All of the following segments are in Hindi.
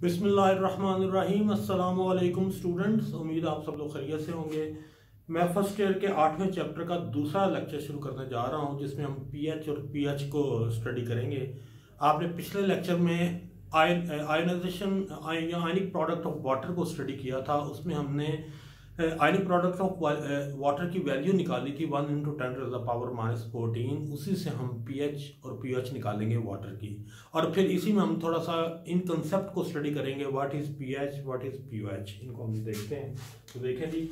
बिस्मिल्लाहिर्रहमानिर्रहीम। अस्सलामु अलैकुम स्टूडेंट्स, उम्मीद आप सब लोग खैरियत से होंगे। मैं फर्स्ट ईयर के 8वें चैप्टर का दूसरा लेक्चर शुरू करने जा रहा हूं, जिसमें हम पीएच और पीएच को स्टडी करेंगे। आपने पिछले लेक्चर में ionization ionic product of water को स्टडी किया था। उसमें हमने आयनिक प्रोडक्ट ऑफ वाटर की वैल्यू निकाली थी 1 × 10⁻⁻14। उसी से हम पीएच और पीएच निकालेंगे वाटर की, और फिर इसी में हम थोड़ा सा इन कंसेप्ट को स्टडी करेंगे। What is pH, what is pOH, इनको हम देखते हैं। तो देखें जी,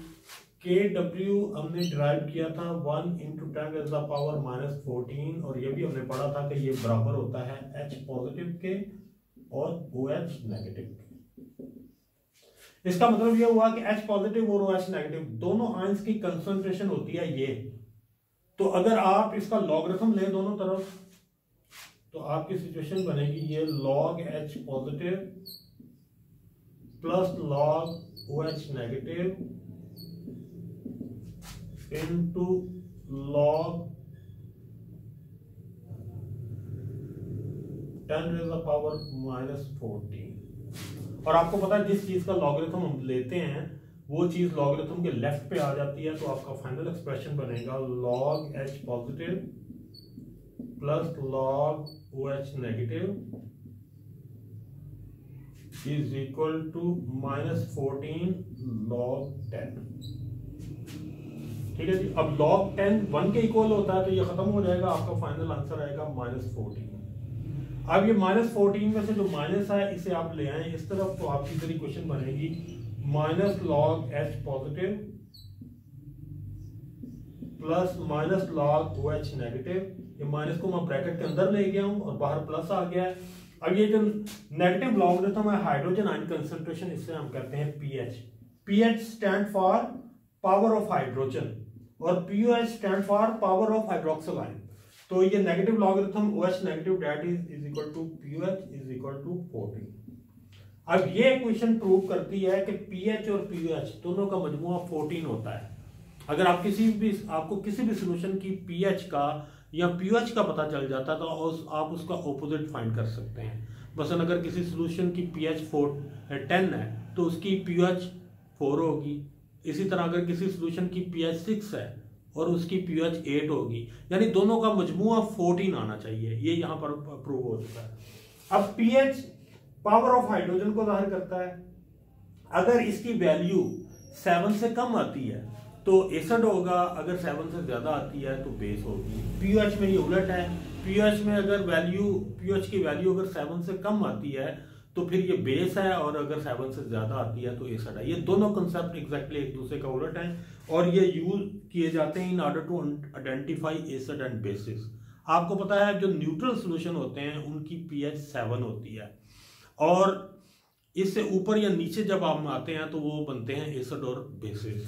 KW हमने डिराइव किया था 1 × 10⁻14, और ये भी हमने पढ़ा था कि ये बराबर होता है H पॉजिटिव के और OH नेगेटिव के। इसका मतलब यह हुआ कि H पॉजिटिव और OH नेगेटिव दोनों आयंस की कंसंट्रेशन होती है ये। तो अगर आप इसका लॉगरिथम लें दोनों तरफ, तो आपकी सिचुएशन बनेगी ये log H positive plus log OH negative into log 10⁻⁻14। और आपको पता है जिस चीज का लॉगरिथम हम लेते हैं वो चीज लॉगरिथम के लेफ्ट पे आ जाती है। तो आपका फाइनल एक्सप्रेशन बनेगा log H positive plus log OH negative is equal to -14 log 10। ठीक है जी। अब log 10 1 के इक्वल होता है, तो ये खत्म हो जाएगा, आपका फाइनल आंसर आएगा -14। अब ये -14 में से जो माइनस है इसे आप ले आए इस तरफ, तो आपकी इधर इक्वेशन बनेगी -log H positive plus -log OH negative. ये माइनस को मैं ब्रैकेट के अंदर ले गया हूं और बाहर प्लस आ गया है। अब ये जो नेगेटिव लॉगरिथम है हाइड्रोजन आयन कंसंट्रेशन, इससे हम कहते हैं pH. PH stand for power of hydrogen और pOH stand for power of hydroxyl ion. तो ये negative logarithm OH negative that is equal to POH is equal to 14। अब ये इक्वेशन प्रूव करती है कि पीएच और पीओएच दोनों का मजमूआ 14 होता है। अगर आप आपको किसी भी सॉल्यूशन की पीएच का या पीओएच का पता चल जाता है तो आप उसका ऑपोजिट फाइंड कर सकते हैं। मसलन अगर किसी सॉल्यूशन की पीएच 10 है तो उसकी पीओएच 4 होगी। इसी तरह अगर किसी सॉल्यूशन की पीएच 6 है और उसकी पीएच 8 होगी, यानी दोनों का मजमूआ 14 आना चाहिए। ये यहां पर प्रूव हो चुका है। अब पीएच पावर ऑफ हाइड्रोजन को जाहिर करता है। अगर इसकी वैल्यू 7 से कम आती है तो एसिड होगा, अगर 7 से ज्यादा आती है तो बेस होगी। पीओएच में ये उलट है। पीओएच में अगर पीओएच की वैल्यू अगर 7 से कम आती है तो फिर ये बेस है, और अगर 7 से ज्यादा आती है तो एसिड है। ये दोनों कंसेप्ट एग्जैक्टली एक दूसरे का उलट है, और ये यूज किए जाते हैं in order to identify acid and bases. आपको पता है जो न्यूट्रल सॉल्यूशन होते हैं उनकी पीएच 7 होती है, और इससे ऊपर या नीचे जब आप आते हैं तो वो बनते हैं एसिड और बेसिस।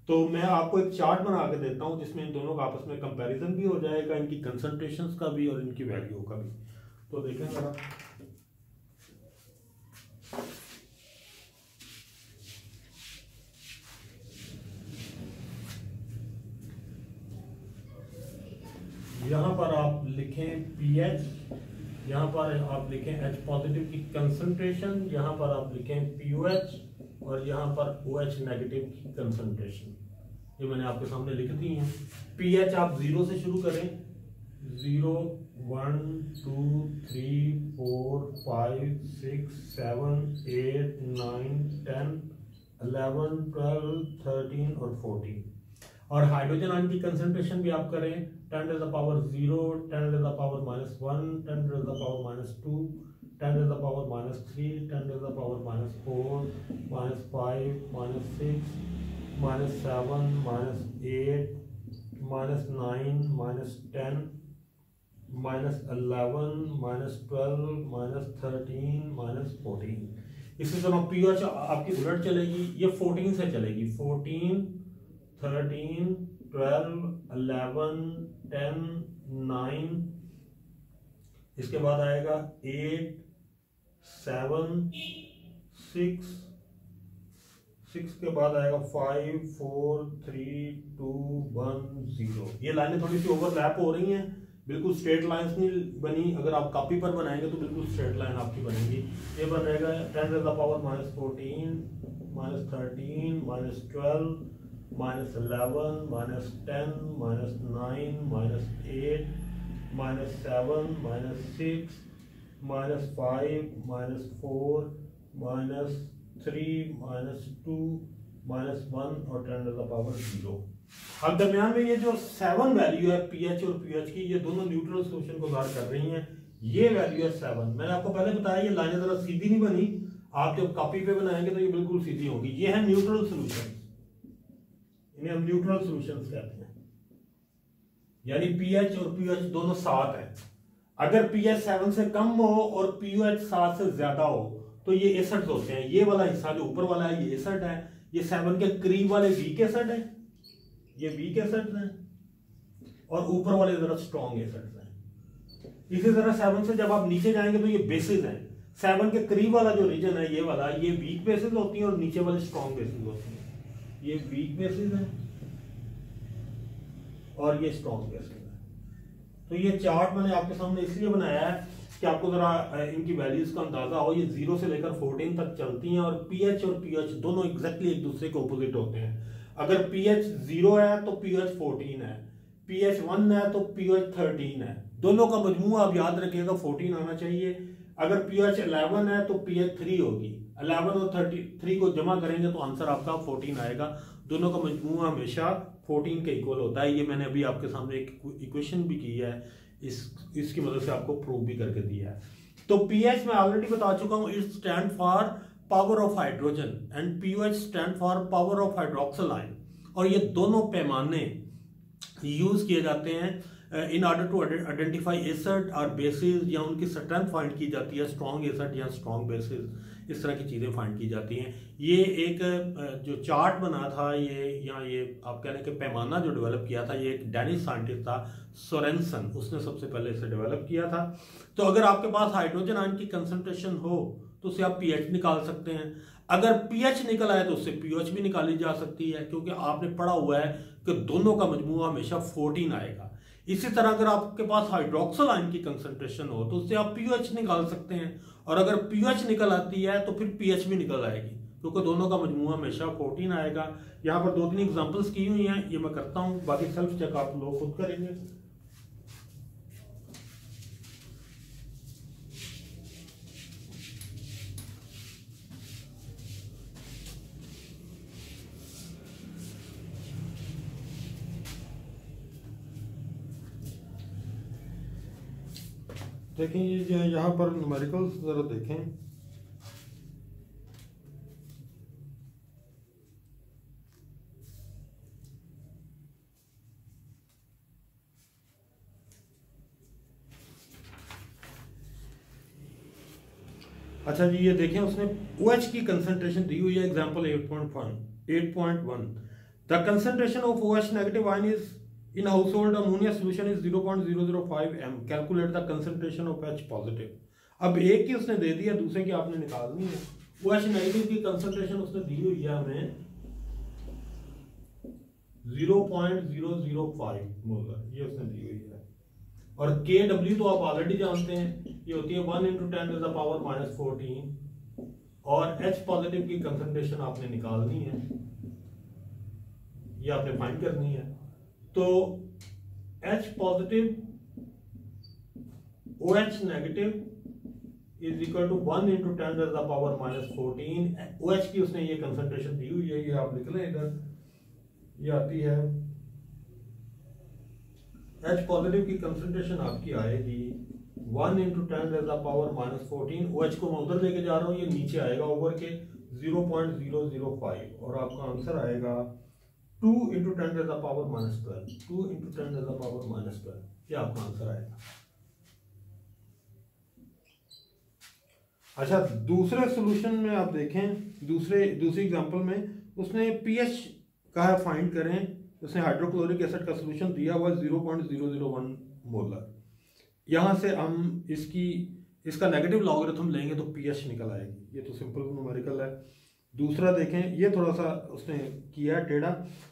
तो मैं आपको एक चार्ट बना के देता हूं जिसमें इन दोनों का आपस में कंपैरिजन भी हो जाएगा, इनकी कंसंट्रेशंस का भी और इनकी वैल्यू का भी। तो देखें जरा, यहां पर आप लिखें पीएच, यहां पर आप लिखें H पॉजिटिव की कंसंट्रेशन, यहां पर आप लिखें पीओएच, और यहां पर OH नेगेटिव की कंसंट्रेशन। ये मैंने आपके सामने लिख दी है। पीएच आप 0 से शुरू करें, 0 1 2 3 4 5 6 7 8 9 10 11 12 13 और 14। और हाइड्रोजन आयन की कंसंट्रेशन भी आप करें 10⁻0, 10⁻⁻1, 10⁻⁻2, 10⁻⁻3, 10⁻⁻4, -5, -6, -7, -8, -9, -10, -11, -12, -13, -14। इसी तरह पीओएच आपकी उलट चलेगी, ये 14 से चलेगी। 14 13 12 11 10 9, इसके बाद आएगा 8 7 6 के बाद आएगा 5 4 3 2 1 0। ये लाइनें थोड़ी सी ओवरलैप हो रही हैं, बिल्कुल स्ट्रेट लाइंस नहीं बनी, अगर आप कॉपी पर बनाएंगे तो बिल्कुल स्ट्रेट लाइन आपकी बनेगी। ये बनेगा 10 टू द पावर -14 -13 -12 -11 -10 -9 -8 -7 -6 -5 -4 -3 -2 -1 और 10 टू द पावर 0। अब दरमियान में ये जो 7 वैल्यू है पीएच और पीएच की, ये दोनों न्यूट्रल सोल्यूशन को ज़ाहिर कर रही हैं। ये वैल्यू है 7। मैंने आपको पहले बताया ये लाइनें जरा सीधी नहीं बनी, आप जब कॉपी पे बनाएंगे तो ये बिल्कुल सीधी होगी। ये है न्यूट्रल सोल्यूशन, इन्हें हम न्यूट्रल सॉल्यूशंस कहते हैं, यानी पीएच और पीएच दोनों 7 है। अगर पीएच 7 से कम हो और पीएच 7 से ज्यादा हो तो ये एसिड्स होते हैं। ये वाला हिस्सा जो ऊपर वाला है ये एसिड है, ये 7 के करीब वाले वीक एसिड है, ये वीक एसिड्स हैं, और ऊपर वाले जरा स्ट्रॉन्ग एसिड्स हैं। इसी तरह 7 से जब आप नीचे जाएंगे तो ये बेसिस हैं। 7 के करीब वाला जो रीजन है ये वाला, ये वीक बेसिस होती है और नीचे वाले स्ट्रॉन्ग बेसिस होती है। ये वीक बेसिस है और ये स्ट्रॉन्ग बेसिस है। तो ये चार्ट मैंने आपके सामने इसलिए बनाया है कि आपको जरा इनकी वैल्यूज का अंदाजा हो। ये 0 से लेकर 14 तक चलती हैं और पीएच और पीएच दोनों एग्जैक्टली एक दूसरे के ऑपोजिट होते हैं। अगर पीएच 0 है तो पीएच 14 है, पीएच 1 है तो पीएच 13 है। दोनों का मजमू आप याद रखिएगा 14 आना चाहिए। अगर पीएच 11 है तो पीएच 3 होगी, 11 और 33 को जमा करेंगे तो आंसर आपका 14 आएगा। दोनों का मजमू हमेशा 14 के इक्वल होता है। ये मैंने अभी आपके सामने एक इक्वेशन भी की है, इसकी मदद से आपको प्रूव भी करके दिया है। तो पीएच मैं ऑलरेडी बता चुका हूं, it stand for power of hydrogen and pOH stand for power of hydroxyl ion. और ये दोनों पैमाने यूज किए जाते हैं in order to identify acid और बेसिस, या उनकी स्ट्रेंथ फाइंड की जाती है, स्ट्रॉन्ग एसिड या स्ट्रॉन्ग बेसिस, इस तरह की चीज़ें फाइंड की जाती हैं। ये एक जो चार्ट बना था ये, या ये आप कह लें कि पैमाना जो डेवलप किया था, ये एक डेनिश साइंटिस्ट था सोरेनसन, उसने सबसे पहले इसे डेवलप किया था। तो अगर आपके पास हाइड्रोजन आयन की कंसंट्रेशन हो तो उससे आप पीएच निकाल सकते हैं। अगर पीएच निकल आए तो उससे पीओएच भी निकाली जा सकती है, क्योंकि आपने पढ़ा हुआ है कि दोनों का मजमूआ हमेशा 14 आएगा। इसी तरह अगर आपके पास हाइड्रोक्सिल आयन की कंसंट्रेशन हो तो उससे आप पीओएच निकाल सकते हैं, और अगर पीओएच निकल आती है तो फिर पीएच भी निकल आएगी, क्योंकि दोनों का मजमूआ हमेशा 14 आएगा। यहाँ पर 2-3 एग्जांपल्स की हुई हैं, ये मैं करता हूँ, बाकी सेल्फ चेक आप लोग खुद करेंगे। देखें ये जो यहाँ पर न्यूमेरिकल्स जरा देखें। अच्छा जी, ये देखें उसने OH की कंसंट्रेशन दी हुई है, example 8.1 the concentration of OH negative ion is in household ammonia solution is 0.005 m, calculate the concentration of H positive। अब एक की उसने दे दिया, दूसरे की आपने निकालनी है। OH नेगेटिव की कंसंट्रेशन उसने दी हुई है हमें 0.005 मोलर, ये उसने दी हुई है। और KW तो आप ऑलरेडी जानते हैं, ये होती है 1 × 10⁻⁻14, और H पॉजिटिव की कंसंट्रेशन आपने निकालनी है, ये आपने फाइंड करनी है। तो H positive OH negative is equal to 1 × 10⁻⁻14। OH की उसने ये कंसंट्रेशन दी हुई है, ये आप लिख लें इधर, ये आती है H पॉजिटिव की कंसंट्रेशन आपकी आएगी 1 × 10⁻⁻14। OH को मैं उधर लेके जा रहा हूँ, ये नीचे आएगा ओवर के 0.005, और आपका आंसर आएगा 2 × 10⁻⁻12, 2 × 10⁻⁻12, ये आपका आंसर आएगा। अच्छा, दूसरे सॉल्यूशन में आप देखें, दूसरी एग्जांपल में उसने पीएच कहा फाइंड करें, उसने हाइड्रोक्लोरिक एसिड का सॉल्यूशन दिया हुआ 0.001 मोलर। यहाँ से हम इसका नेगेटिव लॉगरिथम लेंगे तो पीएच निकल आएगी, ये तो सिंपल न्यूमेरिकल है। दूसरा देखें, ये थोड़ा सा उसने किया टेढ़ा,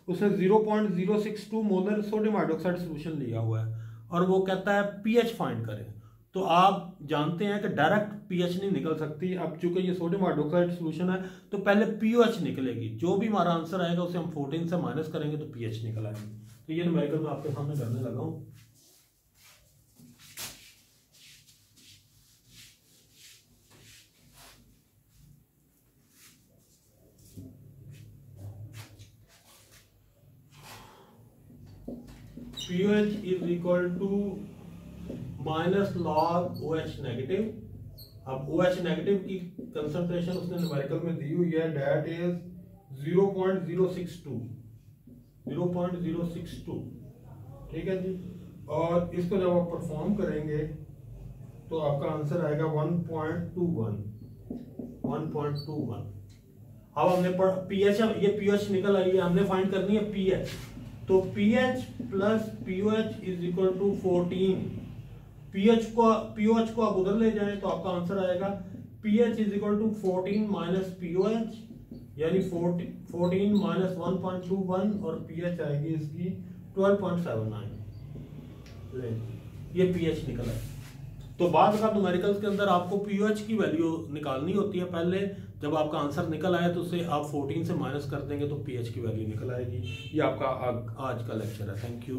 उसने 0.062 मोलर सोडियम हाइड्रोक्साइड सोल्यूशन लिया हुआ है और वो कहता है पीएच फाइंड करें। तो आप जानते हैं कि डायरेक्ट पीएच नहीं निकल सकती। अब चूंकि ये सोडियम हाइड्रोक्साइड सॉल्यूशन है तो पहले पीओएच निकलेगी। जो भी हमारा आंसर आएगा उसे हम 14 से माइनस करेंगे तो पीएच निकल आएगी। तो ये न्यूमेरिकल मैं आपके सामने करने लगा हूं। pH is equal to minus log OH negative. अब OH नेगेटिव की कंसंट्रेशन उसने न्यूमेरिकल में दी हुई है, डेट इज 0.062 0.062, ठीक है जी। और इसको जब आप परफॉर्म करेंगे तो आपका आंसर आएगा 1.21। अब हमने पीएच, ये पीएच निकल आई है, हमने फाइंड करनी है पीएच। तो pH plus pOH is equal to 14। PH को आप उधर ले जाएं तो आपका आंसर आएगा pH is equal to 14 minus pOH, यानी 14 माइनस 1.21 और पीएच आएगी इसकी 12.79। ये पीएच निकला है। तो बाद का न्यूमेरिकल्स के अंदर आपको पीओएच की वैल्यू निकालनी होती है पहले। जब आपका आंसर निकल आए तो उसे आप 14 से माइनस कर देंगे तो पीएच की वैल्यू निकल आएगी। ये आपका आज का लेक्चर है। Thank you.